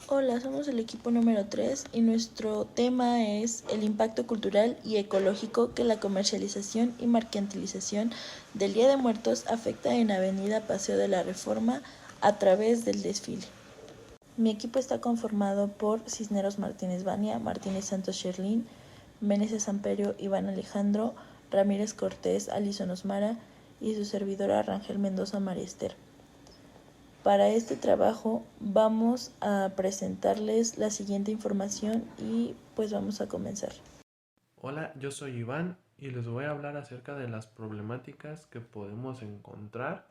Hola, somos el equipo número 3 y nuestro tema es el impacto cultural y ecológico que la comercialización y mercantilización del Día de Muertos afecta en Avenida Paseo de la Reforma a través del desfile. Mi equipo está conformado por Cisneros Martínez Bania, Martínez Santos Sherlin, Meneses Amperio, Iván Alejandro, Ramírez Cortés, Alison Osmara y su servidora Rangel Mendoza Mariester. Para este trabajo vamos a presentarles la siguiente información y pues vamos a comenzar. Hola, yo soy Iván y les voy a hablar acerca de las problemáticas que podemos encontrar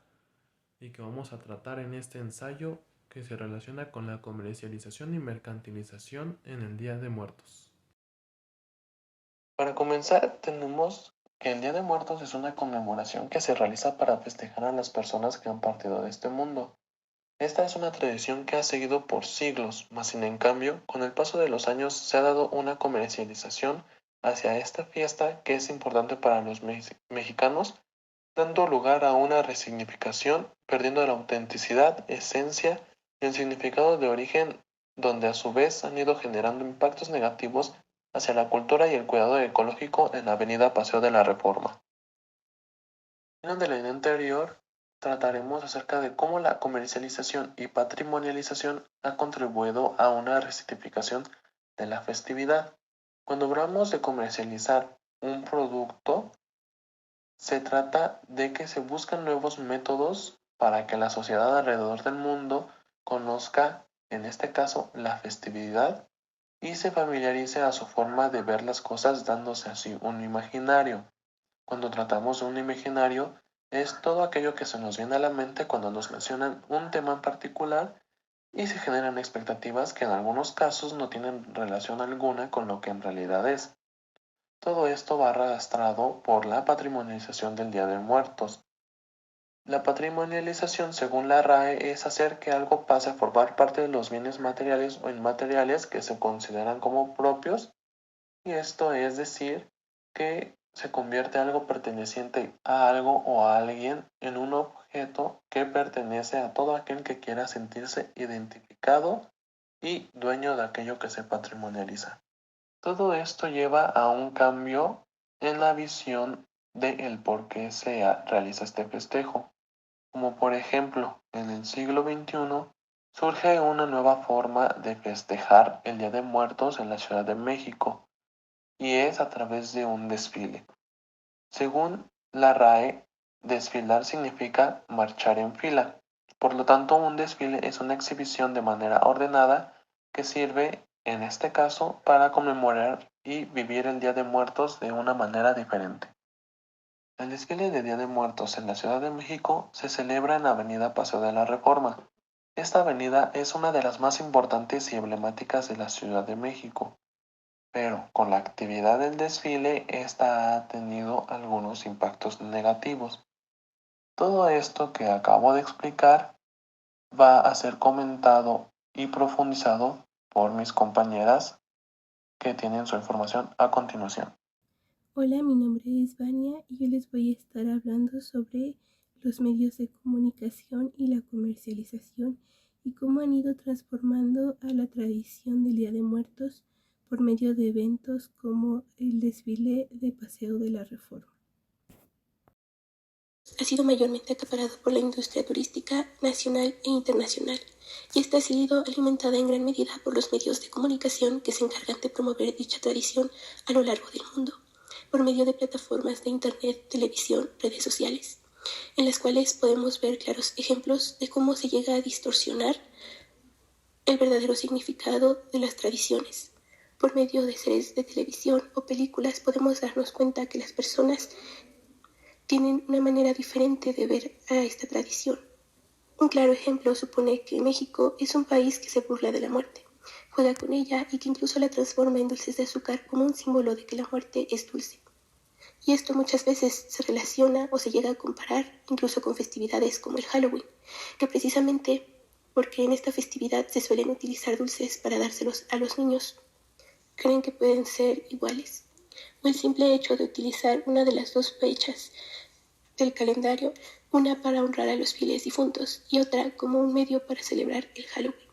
y que vamos a tratar en este ensayo que se relaciona con la comercialización y mercantilización en el Día de Muertos. Para comenzar, tenemos que el Día de Muertos es una conmemoración que se realiza para festejar a las personas que han partido de este mundo. Esta es una tradición que ha seguido por siglos, mas sin en cambio, con el paso de los años se ha dado una comercialización hacia esta fiesta que es importante para los mexicanos, dando lugar a una resignificación, perdiendo la autenticidad, esencia y el significado de origen, donde a su vez han ido generando impactos negativos hacia la cultura y el cuidado ecológico en la avenida Paseo de la Reforma. En la línea anterior trataremos acerca de cómo la comercialización y patrimonialización ha contribuido a una resignificación de la festividad. Cuando hablamos de comercializar un producto, se trata de que se buscan nuevos métodos para que la sociedad alrededor del mundo conozca, en este caso, la festividad y se familiarice a su forma de ver las cosas dándose así un imaginario. Cuando tratamos de un imaginario, es todo aquello que se nos viene a la mente cuando nos mencionan un tema en particular y se generan expectativas que en algunos casos no tienen relación alguna con lo que en realidad es. Todo esto va arrastrado por la patrimonialización del Día de Muertos. La patrimonialización, según la RAE, es hacer que algo pase a formar parte de los bienes materiales o inmateriales que se consideran como propios, y esto es decir, que se convierte algo perteneciente a algo o a alguien en un objeto que pertenece a todo aquel que quiera sentirse identificado y dueño de aquello que se patrimonializa. Todo esto lleva a un cambio en la visión de el por qué se realiza este festejo. Como por ejemplo, en el siglo XXI surge una nueva forma de festejar el Día de Muertos en la Ciudad de México, y es a través de un desfile. Según la RAE, desfilar significa marchar en fila. Por lo tanto, un desfile es una exhibición de manera ordenada que sirve, en este caso, para conmemorar y vivir el Día de Muertos de una manera diferente. El desfile de Día de Muertos en la Ciudad de México se celebra en la Avenida Paseo de la Reforma. Esta avenida es una de las más importantes y emblemáticas de la Ciudad de México, pero con la actividad del desfile, esta ha tenido algunos impactos negativos. Todo esto que acabo de explicar va a ser comentado y profundizado por mis compañeras que tienen su información a continuación. Hola, mi nombre es Vania y yo les voy a estar hablando sobre los medios de comunicación y la comercialización y cómo han ido transformando a la tradición del Día de Muertos por medio de eventos como el desfile de Paseo de la Reforma. Ha sido mayormente acaparado por la industria turística nacional e internacional, y esta ha sido alimentada en gran medida por los medios de comunicación que se encargan de promover dicha tradición a lo largo del mundo, por medio de plataformas de internet, televisión, redes sociales, en las cuales podemos ver claros ejemplos de cómo se llega a distorsionar el verdadero significado de las tradiciones. Por medio de series de televisión o películas podemos darnos cuenta que las personas tienen una manera diferente de ver a esta tradición. Un claro ejemplo supone que México es un país que se burla de la muerte, juega con ella y que incluso la transforma en dulces de azúcar como un símbolo de que la muerte es dulce. Y esto muchas veces se relaciona o se llega a comparar incluso con festividades como el Halloween, que precisamente porque en esta festividad se suelen utilizar dulces para dárselos a los niños, creen que pueden ser iguales. O el simple hecho de utilizar una de las dos fechas del calendario, una para honrar a los fieles difuntos y otra como un medio para celebrar el Halloween.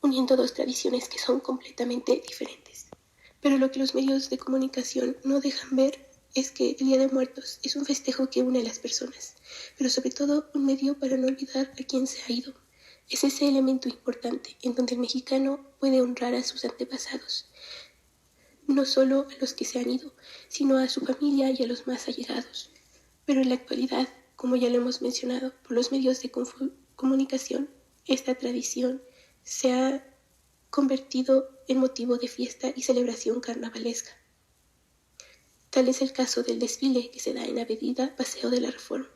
uniendo dos tradiciones que son completamente diferentes. Pero lo que los medios de comunicación no dejan ver es que el Día de Muertos es un festejo que une a las personas, pero sobre todo un medio para no olvidar a quien se ha ido. Es ese elemento importante en donde el mexicano puede honrar a sus antepasados, no solo a los que se han ido, sino a su familia y a los más allegados. Pero en la actualidad, como ya lo hemos mencionado, por los medios de comunicación, esta tradición se ha convertido en motivo de fiesta y celebración carnavalesca. Tal es el caso del desfile que se da en Avenida Paseo de la Reforma.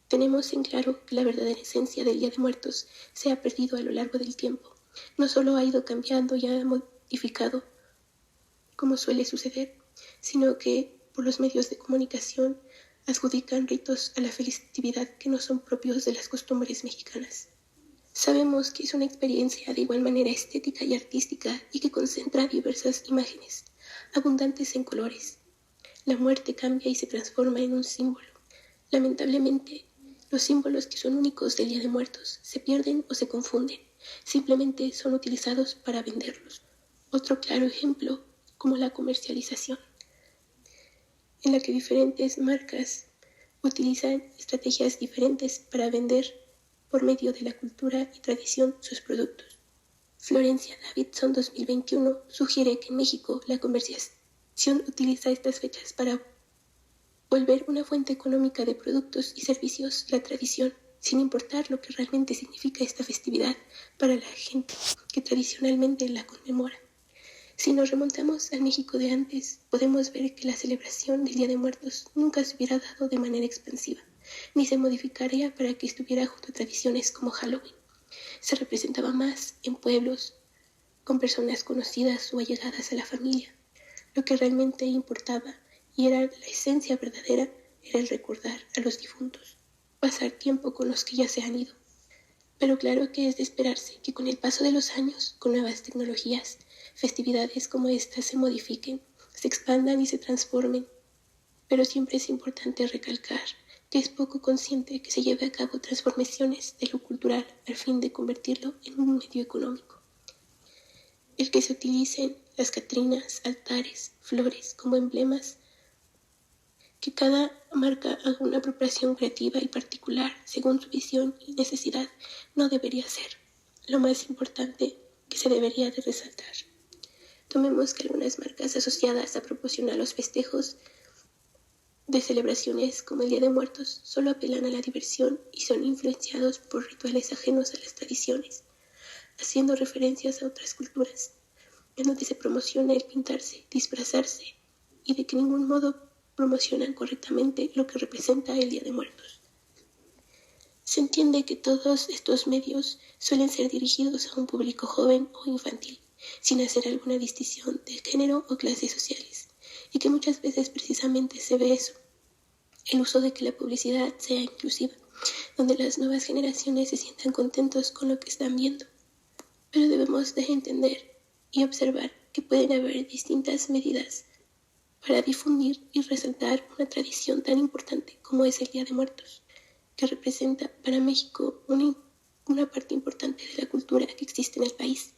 Tenemos en claro que la verdadera esencia del Día de Muertos se ha perdido a lo largo del tiempo. No solo ha ido cambiando y ha modificado, como suele suceder, sino que por los medios de comunicación adjudican ritos a la festividad que no son propios de las costumbres mexicanas. Sabemos que es una experiencia de igual manera estética y artística y que concentra diversas imágenes, abundantes en colores. La muerte cambia y se transforma en un símbolo. Lamentablemente, los símbolos que son únicos del Día de Muertos se pierden o se confunden, simplemente son utilizados para venderlos. Otro claro ejemplo, como la comercialización, en la que diferentes marcas utilizan estrategias diferentes para vender por medio de la cultura y tradición sus productos. Florencia Davidson 2021 sugiere que en México la comercialización utiliza estas fechas para volver una fuente económica de productos y servicios la tradición, sin importar lo que realmente significa esta festividad para la gente que tradicionalmente la conmemora. Si nos remontamos al México de antes, podemos ver que la celebración del Día de Muertos nunca se hubiera dado de manera expansiva, ni se modificaría para que estuviera junto a tradiciones como Halloween. Se representaba más en pueblos, con personas conocidas o allegadas a la familia. Lo que realmente importaba, y era la esencia verdadera, era el recordar a los difuntos, pasar tiempo con los que ya se han ido. Pero claro que es de esperarse que con el paso de los años, con nuevas tecnologías, festividades como estas se modifiquen, se expandan y se transformen. Pero siempre es importante recalcar que es poco consciente que se lleve a cabo transformaciones de lo cultural al fin de convertirlo en un medio económico. El que se utilicen las catrinas, altares, flores como emblemas, que cada marca haga una apropiación creativa y particular según su visión y necesidad, no debería ser lo más importante que se debería de resaltar. Tomemos que algunas marcas asociadas a proporcionar los festejos de celebraciones como el Día de Muertos solo apelan a la diversión y son influenciados por rituales ajenos a las tradiciones, haciendo referencias a otras culturas, en donde se promociona el pintarse, disfrazarse y de que ningún modo promocionan correctamente lo que representa el Día de Muertos. Se entiende que todos estos medios suelen ser dirigidos a un público joven o infantil, sin hacer alguna distinción de género o clases sociales, y que muchas veces precisamente se ve eso, el uso de que la publicidad sea inclusiva, donde las nuevas generaciones se sientan contentos con lo que están viendo. Pero debemos de entender y observar que pueden haber distintas medidas para difundir y resaltar una tradición tan importante como es el Día de Muertos, que representa para México una parte importante de la cultura que existe en el país.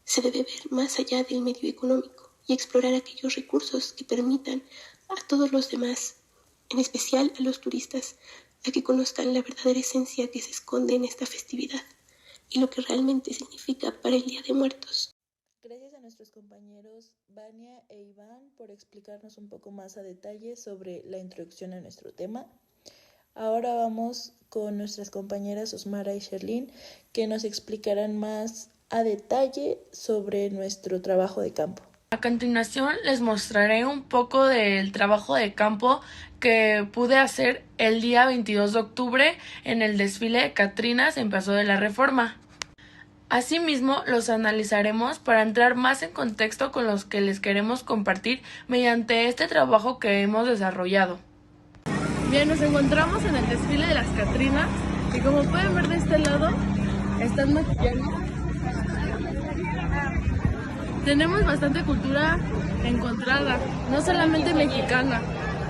Se debe ver más allá del medio económico y explorar aquellos recursos que permitan a todos los demás, en especial a los turistas, a que conozcan la verdadera esencia que se esconde en esta festividad y lo que realmente significa para el Día de Muertos. Gracias a nuestros compañeros Vania e Iván por explicarnos un poco más a detalle sobre la introducción a nuestro tema. Ahora vamos con nuestras compañeras Osmara y Sherlyn, que nos explicarán más a detalle sobre nuestro trabajo de campo. A continuación les mostraré un poco del trabajo de campo que pude hacer el día 22 de octubre en el desfile de Catrinas en Paseo de la Reforma. Asimismo, los analizaremos para entrar más en contexto con los que les queremos compartir mediante este trabajo que hemos desarrollado. Bien, nos encontramos en el desfile de las Catrinas y como pueden ver de este lado, están maquillando. Tenemos bastante cultura encontrada, no solamente mexicana,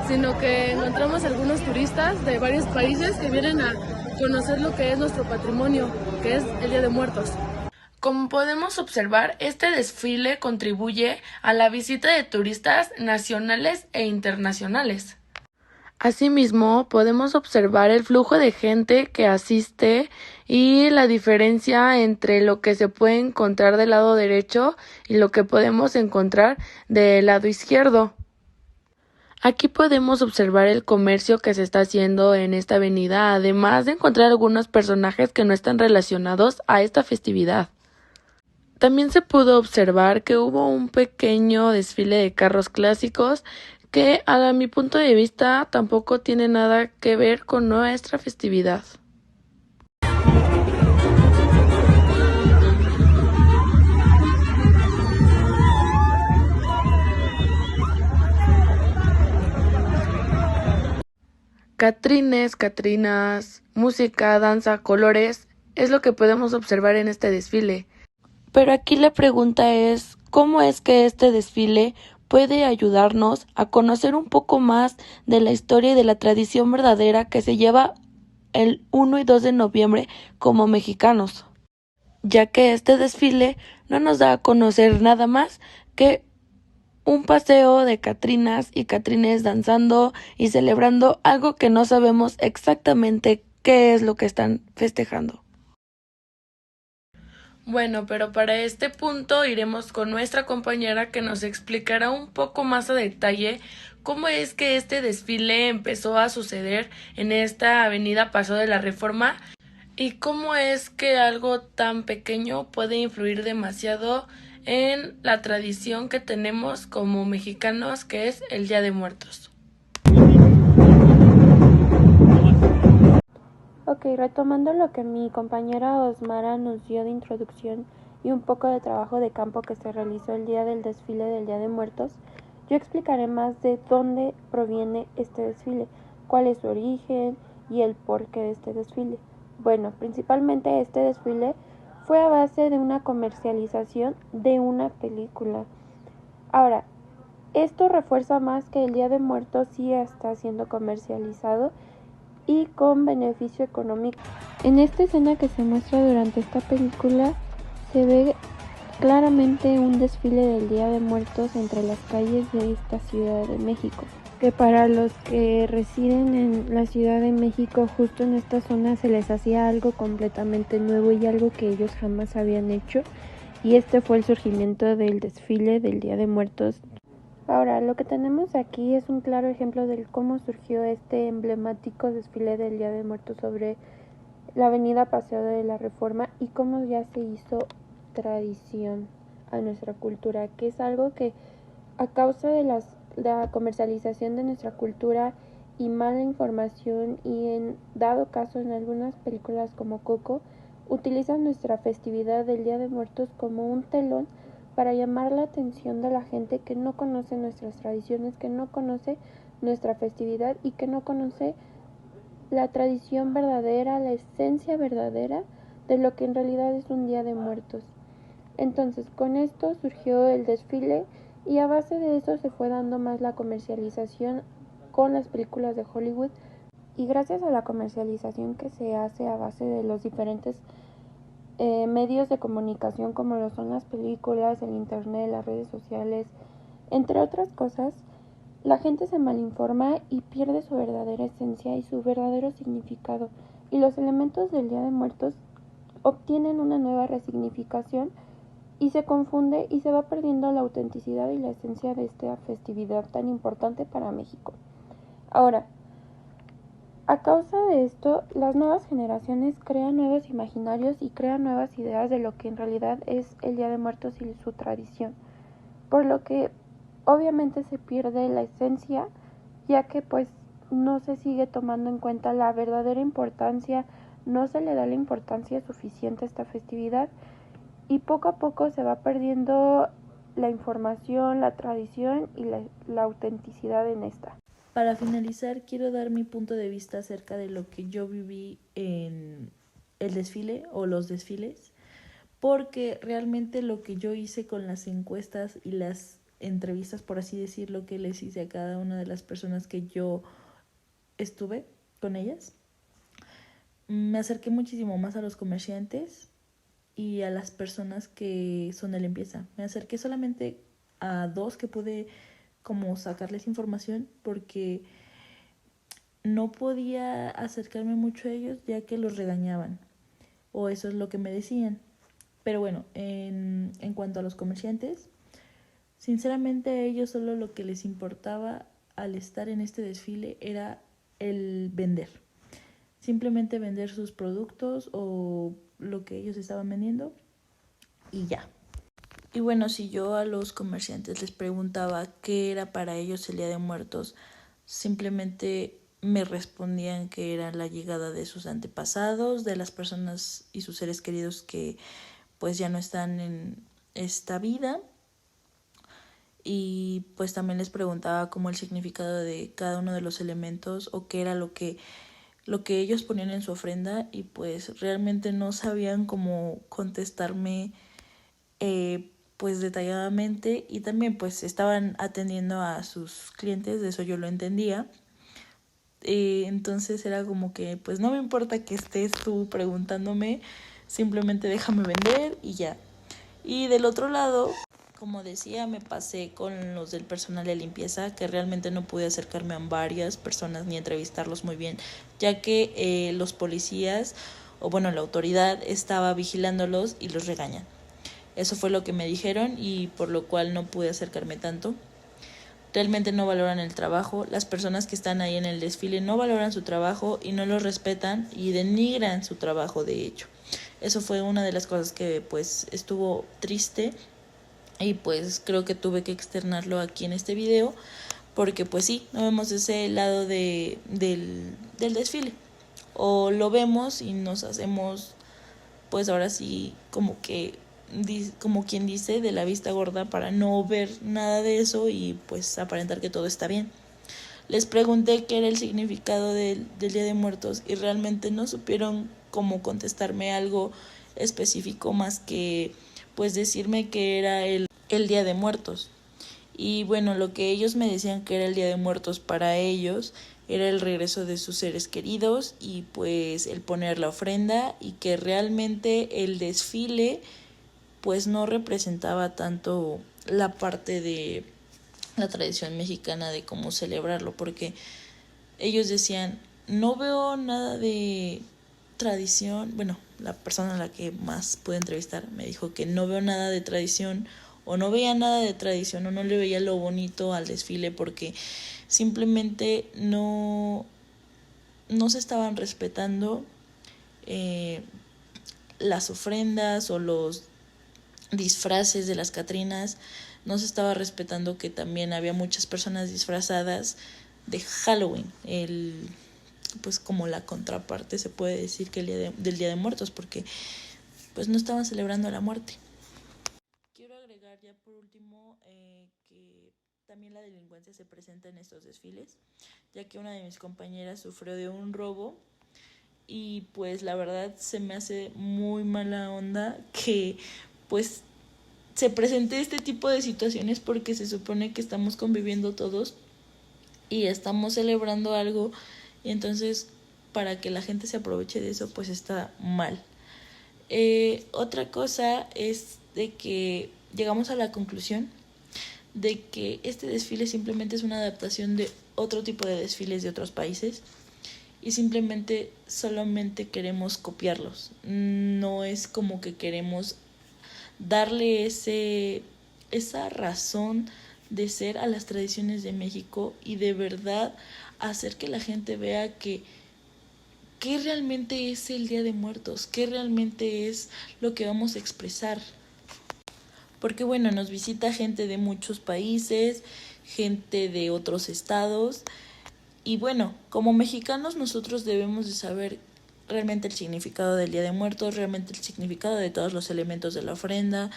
sino que encontramos algunos turistas de varios países que vienen a conocer lo que es nuestro patrimonio, que es el Día de Muertos. Como podemos observar, este desfile contribuye a la visita de turistas nacionales e internacionales. Asimismo, podemos observar el flujo de gente que asiste y la diferencia entre lo que se puede encontrar del lado derecho y lo que podemos encontrar del lado izquierdo. Aquí podemos observar el comercio que se está haciendo en esta avenida, además de encontrar algunos personajes que no están relacionados a esta festividad. También se pudo observar que hubo un pequeño desfile de carros clásicos que, a mi punto de vista, tampoco tiene nada que ver con nuestra festividad. Catrines, catrinas, música, danza, colores, es lo que podemos observar en este desfile. Pero aquí la pregunta es, ¿cómo es que este desfile puede ayudarnos a conocer un poco más de la historia y de la tradición verdadera que se lleva el 1 y 2 de noviembre como mexicanos? Ya que este desfile no nos da a conocer nada más que un paseo de catrinas y catrines danzando y celebrando algo que no sabemos exactamente qué es lo que están festejando. Bueno, pero para este punto iremos con nuestra compañera que nos explicará un poco más a detalle cómo es que este desfile empezó a suceder en esta avenida Paseo de la Reforma y cómo es que algo tan pequeño puede influir demasiado en la tradición que tenemos como mexicanos, que es el Día de Muertos. Ok, retomando lo que mi compañera Osmara nos dio de introducción y un poco de trabajo de campo que se realizó el día del desfile del Día de Muertos, yo explicaré más de dónde proviene este desfile, cuál es su origen y el porqué de este desfile. Bueno, principalmente este desfile fue a base de una comercialización de una película. Ahora, esto refuerza más que el Día de Muertos sí está siendo comercializado y con beneficio económico. En esta escena que se muestra durante esta película se ve claramente un desfile del Día de Muertos entre las calles de esta Ciudad de México, que para los que residen en la Ciudad de México justo en esta zona se les hacía algo completamente nuevo y algo que ellos jamás habían hecho, y este fue el surgimiento del desfile del Día de Muertos. Ahora, lo que tenemos aquí es un claro ejemplo de cómo surgió este emblemático desfile del Día de Muertos sobre la avenida Paseo de la Reforma y cómo ya se hizo tradición a nuestra cultura, que es algo que a causa de la comercialización de nuestra cultura y mala información y en dado caso en algunas películas como Coco, utilizan nuestra festividad del Día de Muertos como un telón para llamar la atención de la gente que no conoce nuestras tradiciones, que no conoce nuestra festividad y que no conoce la tradición verdadera, la esencia verdadera de lo que en realidad es un Día de Muertos. Entonces, con esto surgió el desfile y a base de eso se fue dando más la comercialización con las películas de Hollywood, y gracias a la comercialización que se hace a base de los diferentes medios de comunicación como lo son las películas, el internet, las redes sociales, entre otras cosas, la gente se malinforma y pierde su verdadera esencia y su verdadero significado, y los elementos del Día de Muertos obtienen una nueva resignificación y se confunde y se va perdiendo la autenticidad y la esencia de esta festividad tan importante para México. Ahora, a causa de esto, las nuevas generaciones crean nuevos imaginarios y crean nuevas ideas de lo que en realidad es el Día de Muertos y su tradición, por lo que obviamente se pierde la esencia, ya que pues no se sigue tomando en cuenta la verdadera importancia, no se le da la importancia suficiente a esta festividad y poco a poco se va perdiendo la información, la tradición y la autenticidad en esta. Para finalizar, quiero dar mi punto de vista acerca de lo que yo viví en el desfile o los desfiles, porque realmente lo que yo hice con las encuestas y las entrevistas, por así decirlo, que les hice a cada una de las personas que yo estuve con ellas, me acerqué muchísimo más a los comerciantes y a las personas que son de limpieza. Me acerqué solamente a 2 que pude como sacarles información porque no podía acercarme mucho a ellos ya que los regañaban, o eso es lo que me decían. Pero bueno, en cuanto a los comerciantes, sinceramente a ellos solo lo que les importaba al estar en este desfile era el vender. Simplemente vender sus productos o lo que ellos estaban vendiendo y ya. Y bueno, si yo a los comerciantes les preguntaba qué era para ellos el Día de Muertos, simplemente me respondían que era la llegada de sus antepasados, de las personas y sus seres queridos que pues ya no están en esta vida. Y pues también les preguntaba como el significado de cada uno de los elementos o qué era lo que ellos ponían en su ofrenda, y pues realmente no sabían cómo contestarme pues detalladamente, y también pues estaban atendiendo a sus clientes, de eso yo lo entendía. Entonces era como que pues no me importa que estés tú preguntándome, simplemente déjame vender y ya. Y del otro lado, como decía, me pasé con los del personal de limpieza, que realmente no pude acercarme a varias personas ni entrevistarlos muy bien, ya que los policías, o bueno, la autoridad estaba vigilándolos y los regañan. Eso fue lo que me dijeron y por lo cual no pude acercarme tanto. Realmente no valoran el trabajo, las personas que están ahí en el desfile no valoran su trabajo y no lo respetan y denigran su trabajo, de hecho. Eso fue una de las cosas que pues estuvo triste y pues creo que tuve que externarlo aquí en este video, porque pues sí, no vemos ese lado del desfile, o lo vemos y nos hacemos pues ahora sí como quien dice, de la vista gorda para no ver nada de eso y pues aparentar que todo está bien. Les pregunté qué era el significado del Día de Muertos y realmente no supieron cómo contestarme algo específico más que pues decirme que era el Día de Muertos. Y bueno, lo que ellos me decían que era el Día de Muertos para ellos era el regreso de sus seres queridos y pues el poner la ofrenda, y que realmente el desfile pues no representaba tanto la parte de la tradición mexicana de cómo celebrarlo, porque ellos decían, no veo nada de tradición. Bueno, la persona a la que más pude entrevistar me dijo que no veo nada de tradición, o no veía nada de tradición, o no le veía lo bonito al desfile, porque simplemente no se estaban respetando las ofrendas o los disfraces de las Catrinas. No se estaba respetando que también había muchas personas disfrazadas de Halloween, pues como la contraparte se puede decir que del Día de Muertos, porque pues no estaban celebrando la muerte. Quiero agregar ya por último que también la delincuencia se presenta en estos desfiles, ya que una de mis compañeras sufrió de un robo y pues la verdad se me hace muy mala onda que pues se presente este tipo de situaciones, porque se supone que estamos conviviendo todos y estamos celebrando algo, y entonces para que la gente se aproveche de eso pues está mal. Otra cosa es de que llegamos a la conclusión de que este desfile simplemente es una adaptación de otro tipo de desfiles de otros países y solamente queremos copiarlos. No es como que queremos darle esa razón de ser a las tradiciones de México y de verdad hacer que la gente vea que qué realmente es el Día de Muertos, qué realmente es lo que vamos a expresar. Porque bueno, nos visita gente de muchos países, gente de otros estados, y bueno, como mexicanos nosotros debemos de saber realmente el significado del Día de Muertos, realmente el significado de todos los elementos de la ofrenda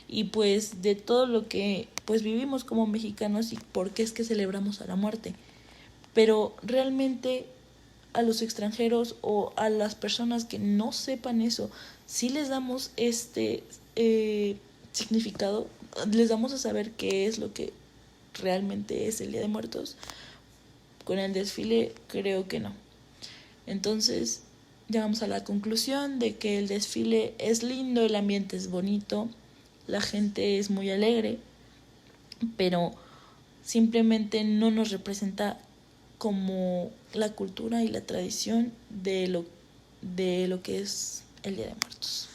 y pues de todo lo que pues vivimos como mexicanos y por qué es que celebramos a la muerte. Pero realmente a los extranjeros o a las personas que no sepan eso, sí les damos este significado, les damos a saber qué es lo que realmente es el Día de Muertos. Con el desfile creo que no. Entonces llegamos a la conclusión de que el desfile es lindo, el ambiente es bonito, la gente es muy alegre, pero simplemente no nos representa como la cultura y la tradición de lo que es el Día de Muertos.